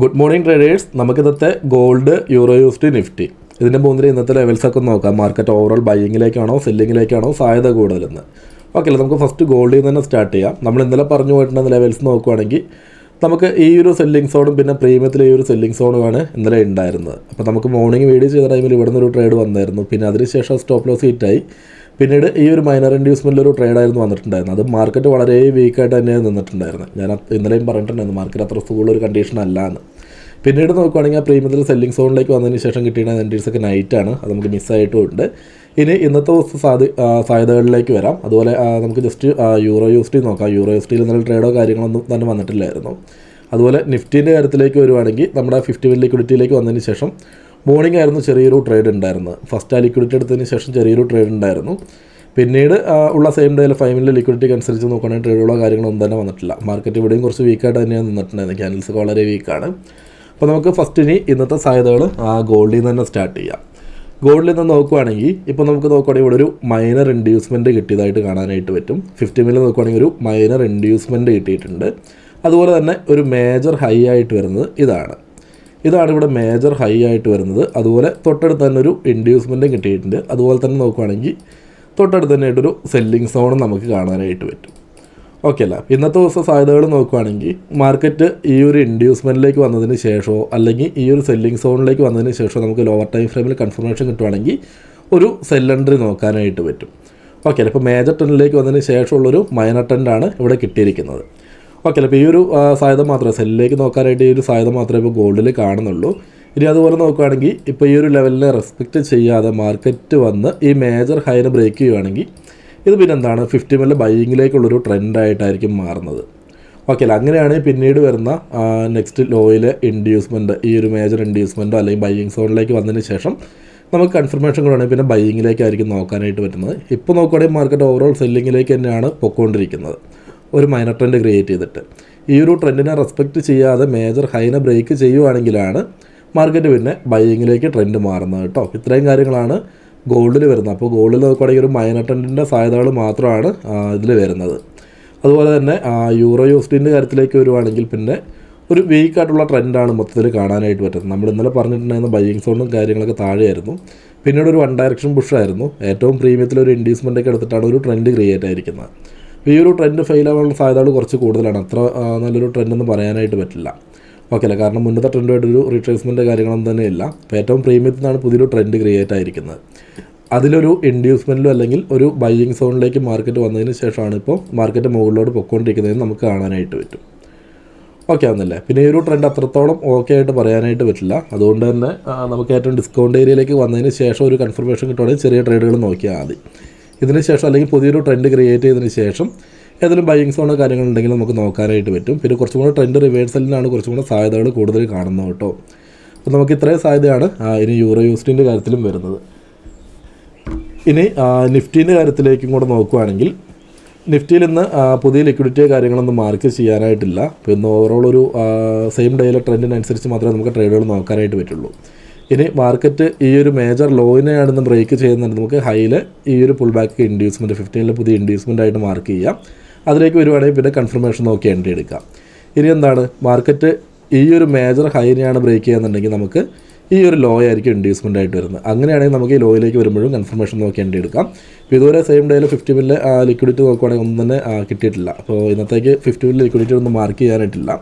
Good morning traders. നമുക്കിന്നത്തെ gold, euro യൂസ്ഡ്, നിഫ്റ്റി ഇതിൻ്റെ മൂന്നിൽ ഇന്നത്തെ ലെവൽസൊക്കെ നോക്കാം. മാർക്കറ്റ് ഓവറോൾ ബൈയിങ്ങിലേക്കാണോ സെല്ലിങ്ങിലേക്കാണോ സാധ്യത കൂടുതലെന്ന്. ഓക്കെ അല്ലേ, നമുക്ക് ഫസ്റ്റ് ഗോൾഡിൽ നിന്ന് തന്നെ സ്റ്റാർട്ട് ചെയ്യാം. നമ്മൾ ഇന്നലെ പറഞ്ഞു പോയിട്ടുണ്ടെന്ന് ലെവൽസ് നോക്കുവാണെങ്കിൽ നമുക്ക് ഈ ഒരു സെല്ലിംഗ് സോണും പിന്നെ പ്രീമിയത്തിലെ ഈ ഒരു സെല്ലിംഗ് സോണുമാണ് ഇന്നലെ ഉണ്ടായിരുന്നത്. അപ്പോൾ നമുക്ക് മോർണിംഗ് വീഡിയോ ചെയ്ത ടൈമിൽ ഇവിടെ നിന്നൊരു ട്രേഡ് വന്നായിരുന്നു. പിന്നെ അതിനുശേഷം സ്റ്റോപ്പ് ലോസ് ഹിറ്റായി. പിന്നീട് ഈ ഒരു മൈനർ ഇൻഡ്യൂസ്മെൻറ്റിലൊരു ട്രേഡായിരുന്നു വന്നിട്ടുണ്ടായിരുന്നത്. അത് മാർക്കറ്റ് വളരെ വീക്കായിട്ട് തന്നെയാണ് നിന്നിട്ടുണ്ടായിരുന്നത്. ഞാൻ ഇന്നലെയും പറഞ്ഞിട്ടുണ്ടായിരുന്നു മാർക്കറ്റ് അത്ര സുഖമുള്ളൊരു കണ്ടീഷൻ അല്ല എന്ന്. പിന്നീട് നോക്കുവാണെങ്കിൽ ആ പ്രീമിയത്തിൽ സെല്ലിംഗ് സോണിലേക്ക് വന്നതിന് ശേഷം കിട്ടിയ എൻട്രീസൊക്കെ നൈറ്റാണ്. അത് നമുക്ക് മിസ്സായിട്ടുമുണ്ട്. ഇനി ഇന്നത്തെ ദിവസം സാധ്യതകളിലേക്ക് വരാം. അതുപോലെ നമുക്ക് ജസ്റ്റ് യൂറോ യൂസ്ഡി നോക്കാം. യൂറോ യൂസ്ഡിയിൽ ഇന്നലെ ട്രേഡോ കാര്യങ്ങളൊന്നും തന്നെ വന്നിട്ടില്ലായിരുന്നു. അതുപോലെ നിഫ്റ്റീൻ്റെ കാര്യത്തിലേക്ക് വരുവാണെങ്കിൽ നമ്മുടെ 50 മിനിറ്റ് ലിക്വിഡിറ്റിയിലേക്ക് വന്നതിന് ശേഷം മോർണിംഗ് ആയിരുന്നു ചെറിയൊരു ട്രേഡ് ഉണ്ടായിരുന്നത്. ഫസ്റ്റ് ആ ലിക്വിഡിറ്റി എടുത്തതിന് ശേഷം ചെറിയൊരു ട്രേഡ് ഉണ്ടായിരുന്നു. പിന്നീട് ഉള്ള സെയിം ഡേയിൽ 5 മിനിറ്റ് ലിക്വിഡിറ്റിക്ക് അനുസരിച്ച് നോക്കുകയാണെങ്കിൽ ട്രേഡുകളോ കാര്യങ്ങളൊന്നും തന്നെ വന്നിട്ടില്ല. മാർക്കറ്റ് ഇവിടെയും കുറച്ച് വീക്കായിട്ട് തന്നെയാണ് നിന്നിട്ടുണ്ടായിരുന്നത്. ക്യാൻഡിൽസ് വളരെ വീക്കാണ്. അപ്പോൾ നമുക്ക് ഫസ്റ്റ് ഇനി ഇന്നത്തെ സാധ്യതകൾ ഗോൾഡിൽ നിന്ന് തന്നെ സ്റ്റാർട്ട് ചെയ്യാം. ഗോൾഡിൽ നിന്ന് നോക്കുവാണെങ്കിൽ ഇപ്പോൾ നമുക്ക് നോക്കുകയാണെങ്കിൽ ഇവിടെ ഒരു മൈനർ ഇൻഡ്യൂസ്മെൻറ്റ് കിട്ടിയതായിട്ട് കാണാനായിട്ട് പറ്റും. 50 മിനിറ്റ് നോക്കുവാണെങ്കിൽ ഒരു മൈനർ ഇൻഡ്യൂസ്മെൻറ്റ് കിട്ടിയിട്ടുണ്ട്. അതുപോലെ തന്നെ ഒരു മേജർ ഹൈ ആയിട്ട് വരുന്നത് ഇതാണ് ഇവിടെ മേജർ ഹൈ ആയിട്ട് വരുന്നത്. അതുപോലെ തൊട്ടടുത്ത് തന്നെ ഒരു ഇൻഡ്യൂസ്മെൻറ്റും കിട്ടിയിട്ടുണ്ട്. അതുപോലെ തന്നെ നോക്കുകയാണെങ്കിൽ തൊട്ടടുത്ത് തന്നെ ആയിട്ടൊരു സെല്ലിംഗ് സോണും നമുക്ക് കാണാനായിട്ട് പറ്റും. ഓക്കെ അല്ല, ഇന്നത്തെ ദിവസം സാധ്യതകൾ നോക്കുകയാണെങ്കിൽ മാർക്കറ്റ് ഈ ഒരു ഇൻഡ്യൂസ്മെൻറ്റിലേക്ക് വന്നതിന് ശേഷമോ അല്ലെങ്കിൽ ഈ ഒരു സെല്ലിംഗ് സോണിലേക്ക് വന്നതിന് ശേഷമോ നമുക്ക് ലോവർ ടൈം ഫ്രെയിമിൽ കൺഫർമേഷൻ കിട്ടുവാണെങ്കിൽ ഒരു സെൽ എൻട്രി നോക്കാനായിട്ട് പറ്റും. ഓക്കെ അല്ല, ഇപ്പോൾ മേജർ ട്രെൻഡിലേക്ക് വന്നതിന് ശേഷമുള്ളൊരു മൈനർ ട്രെൻഡാണ് ഇവിടെ കിട്ടിയിരിക്കുന്നത്. ഓക്കെ അല്ല, ഇപ്പോൾ ഈ ഒരു സാധ്യത മാത്രമേ സെല്ലിലേക്ക് നോക്കാനായിട്ട് ഈ ഒരു സാധ്യത മാത്രമേ ഇപ്പോൾ ഗോൾഡിൽ കാണുന്നുള്ളൂ. ഇനി അതുപോലെ നോക്കുകയാണെങ്കിൽ ഇപ്പോൾ ഈ ഒരു ലെവലിനെ റെസ്പെക്റ്റ് ചെയ്യാതെ മാർക്കറ്റ് വന്ന് ഈ മേജർ ഹൈനെ ബ്രേക്ക് ചെയ്യുകയാണെങ്കിൽ ഇത് പിന്നെ എന്താണ് 50 മിനിറ്റ് ബൈയിങ്ങിലേക്കുള്ളൊരു ട്രെൻഡായിട്ടായിരിക്കും മാറുന്നത്. ഓക്കെ അല്ല, അങ്ങനെയാണെങ്കിൽ പിന്നീട് വരുന്ന നെക്സ്റ്റ് ലോയിലെ ഇൻഡ്യൂസ്മെൻറ്റ് ഈ ഒരു മേജർ ഇൻഡ്യൂസ്മെൻറ്റോ അല്ലെങ്കിൽ ബൈയിങ് സോണിലേക്ക് വന്നതിന് ശേഷം നമുക്ക് കൺഫർമേഷൻ കൂടാണെങ്കിൽ പിന്നെ ബൈയിങ്ങിലേക്കായിരിക്കും നോക്കാനായിട്ട് പറ്റുന്നത്. ഇപ്പോൾ നോക്കുകയാണെങ്കിൽ മാർക്കറ്റ് ഓവറോൾ സെല്ലിങ്ങിലേക്ക് തന്നെയാണ് പൊയ്ക്കൊണ്ടിരിക്കുന്നത്, ഒരു മൈനർ ട്രെൻഡ് ക്രിയേറ്റ് ചെയ്തിട്ട്. ഈ ഒരു ട്രെൻഡിനെ റെസ്പെക്റ്റ് ചെയ്യാതെ മേജർ ഹൈനെ ബ്രേക്ക് ചെയ്യുവാണെങ്കിലാണ് മാർക്കറ്റ് പിന്നെ ബൈയിങ്ങിലേക്ക് ട്രെൻഡ് മാറുന്നത് കേട്ടോ. ഇത്രയും കാര്യങ്ങളാണ് ഗോൾഡിൽ വരുന്നത്. അപ്പോൾ ഗോൾഡിൽ നോക്കുകയാണെങ്കിൽ ഒരു മൈനർ ട്രെൻഡിൻ്റെ സാധ്യതകൾ മാത്രമാണ് ഇതിൽ വരുന്നത്. അതുപോലെ തന്നെ യൂറോ യൂസ്ഡിൻ്റെ കാര്യത്തിലേക്ക് വരുവാണെങ്കിൽ പിന്നെ ഒരു വീക്കായിട്ടുള്ള ട്രെൻഡാണ് മൊത്തത്തിൽ കാണാനായിട്ട് പറ്റുന്നത്. നമ്മൾ ഇന്നലെ പറഞ്ഞിട്ടുണ്ടായിരുന്ന ബൈയിങ് സോണും കാര്യങ്ങളൊക്കെ താഴെയായിരുന്നു. പിന്നീട് ഒരു 1 ഡയറക്ഷൻ പുഷായിരുന്നു. ഏറ്റവും പ്രീമിയത്തിലൊരു ഇൻഡ്യൂസ്മെൻറ്റൊക്കെ എടുത്തിട്ടാണ് ഒരു ട്രെൻഡ് ക്രിയേറ്റ് ആയിരിക്കുന്നത്. ഈ ഒരു ട്രെൻഡ് ഫെയിൽ ആവാനുള്ള സാധ്യതകൾ കുറച്ച് കൂടുതലാണ്. അത്ര നല്ലൊരു ട്രെൻഡൊന്നും പറയാനായിട്ട് പറ്റില്ല. ഓക്കെ അല്ലേ, കാരണം മുന്നത്തെ ട്രെൻഡുമായിട്ടൊരു റീട്രേസ്മെൻറ്റ് കാര്യങ്ങളൊന്നും തന്നെ ഇല്ല. അപ്പോൾ ഏറ്റവും പ്രീമിയത്തിൽ നിന്നാണ് പുതിയൊരു ട്രെൻഡ് ക്രിയേറ്റ് ആയിരിക്കുന്നത്. അതിലൊരു ഇൻഡ്യൂസ്മെൻറ്റിലും അല്ലെങ്കിൽ ഒരു ബൈയിങ് സോണിലേക്ക് മാർക്കറ്റ് വന്നതിന് ശേഷമാണ് ഇപ്പോൾ മാർക്കറ്റ് മുകളിലോട്ട് പൊയ്ക്കൊണ്ടിരിക്കുന്നതെന്ന് നമുക്ക് കാണാനായിട്ട് പറ്റും. ഓക്കെ ആവുന്നില്ലേ. പിന്നെ ഈ ഒരു ട്രെൻഡ് അത്രത്തോളം ഓക്കെ ആയിട്ട് പറയാനായിട്ട് പറ്റില്ല. അതുകൊണ്ട് തന്നെ നമുക്ക് ഏറ്റവും ഡിസ്കൗണ്ട് ഏരിയയിലേക്ക് വന്നതിന് ശേഷം ഒരു കൺഫർമേഷൻ കിട്ടുവാണെങ്കിൽ ചെറിയ ട്രേഡുകൾ നോക്കിയാൽ മതി. ഇതിന് ശേഷം അല്ലെങ്കിൽ പുതിയൊരു ട്രെൻഡ് ക്രിയേറ്റ് ചെയ്തതിന് ശേഷം ഏതെങ്കിലും ബൈയിങ് സോണോ കാര്യങ്ങളുണ്ടെങ്കിൽ നമുക്ക് നോക്കാനായിട്ട് പറ്റും. പിന്നെ കുറച്ചും കൂടെ ട്രെൻഡ് റിവേഴ്സലിനാണ് കുറച്ചും കൂടെ സാധ്യതകൾ കൂടുതൽ കാണുന്നത് കേട്ടോ. അപ്പോൾ നമുക്ക് ഇത്രയും സാധ്യതയാണ് ഇനി യൂറോ യൂസ്ഡിൻ്റെ കാര്യത്തിലും വരുന്നത്. ഇനി നിഫ്റ്റീൻ്റെ കാര്യത്തിലേക്കും കൂടെ നോക്കുകയാണെങ്കിൽ നിഫ്റ്റിയിൽ ഇന്ന് പുതിയ ലിക്വിഡിറ്റിയോ കാര്യങ്ങളൊന്നും മാർക്ക് ചെയ്യാനായിട്ടില്ല. അപ്പോൾ ഇന്ന് ഓവറോൾ ഒരു സെയിം ഡേയിലെ ട്രെൻഡിനനുസരിച്ച് മാത്രമേ നമുക്ക് ട്രേഡുകൾ നോക്കാനായിട്ട് പറ്റുള്ളൂ. ഇനി മാർക്കറ്റ് ഈ ഒരു മേജർ ലോയിനെയാണ് ഇന്ന് ബ്രേക്ക് ചെയ്യുന്നത്. നമുക്ക് ഹൈയിൽ ഈ ഒരു പുൾ ബാക്ക് ഇൻഡ്യൂസ്മെൻറ്റ് 15 പുതിയ ഇൻഡ്യൂസ്മെൻ്റ് ആയിട്ട് മാർക്ക് ചെയ്യാം. അതിലേക്ക് വരുവാണെങ്കിൽ പിന്നെ കൺഫർമേഷൻ നോക്കി എൻട്രി എടുക്കാം. ഇനി എന്താണ്, മാർക്കറ്റ് ഈ ഒരു മേജർ ഹൈനെയാണ് ബ്രേക്ക് ചെയ്യുന്നുണ്ടെങ്കിൽ നമുക്ക് ഈ ഒരു ലോ ആയിരിക്കും ഇൻഡ്യൂസ്മെൻ്റ് ആയിട്ട് വരുന്നത്. അങ്ങനെയാണെങ്കിൽ നമുക്ക് ഈ ലോയിലേക്ക് വരുമ്പോഴും കൺഫർമേഷൻ നോക്കി എൻട്രി എടുക്കാം. ഇപ്പോൾ ഇതുവരെ സെയിം ഡേയിൽ 50 മിനിറ്റ് ലിക്വിഡിറ്റി നോക്കുവാണെങ്കിൽ ഒന്നും തന്നെ കിട്ടിയിട്ടില്ല. അപ്പോൾ ഇന്നത്തേക്ക് 50 മിനിറ്റ് ലിക്വിഡിറ്റി ഒന്നും മാർക്ക് ചെയ്യാനായിട്ടില്ല.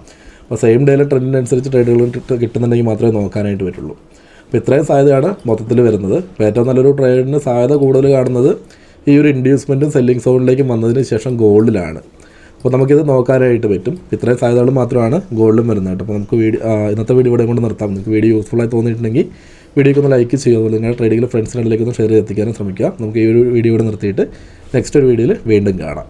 അപ്പോൾ സെയിം ഡേയിലെ ട്രെൻഡിനനുസരിച്ച് ട്രേഡുകൾ കിട്ടുന്നുണ്ടെങ്കിൽ മാത്രമേ നോക്കാനായിട്ട് പറ്റുള്ളൂ. അപ്പോൾ ഇത്രയും സാധ്യതയാണ് മൊത്തത്തിൽ വരുന്നത്. അപ്പോൾ ഏറ്റവും നല്ലൊരു ട്രേഡിന് സാധ്യത കൂടുതൽ കാണുന്നത് ഈ ഒരു ഇൻഡ്യൂസ്മെൻറ്റും സെല്ലിംഗ് സോണിലേക്കും വന്നതിന് ശേഷം ഗോൾഡിലാണ്. അപ്പോൾ നമുക്കിത് നോക്കാനായിട്ട് പറ്റും. ഇത്രയും സാധ്യതകൾ മാത്രമാണ് ഗോൾഡിലും വരുന്നത് കേട്ടോ. അപ്പോൾ നമുക്ക് ഇന്നത്തെ വീഡിയോ ഇവിടെ കൊണ്ട് നിർത്താം. നിങ്ങൾക്ക് വീഡിയോ യൂസ്ഫുള്ളായി തോന്നിയിട്ടുണ്ടെങ്കിൽ വീഡിയോക്ക് ഒന്ന് ലൈക്ക് ചെയ്യുക. നിങ്ങളുടെ ട്രേഡിങ്ങിൽ ഫ്രണ്ട്സിനിടയിലേക്ക് ഒന്ന് ഷെയർ ചെയ്തെത്തിക്കാനും ശ്രമിക്കുക. നമുക്ക് ഈ ഒരു വീഡിയോ ഇവിടെ നിർത്തിയിട്ട് നെക്സ്റ്റ് ഒരു വീഡിയോയിൽ വീണ്ടും കാണാം.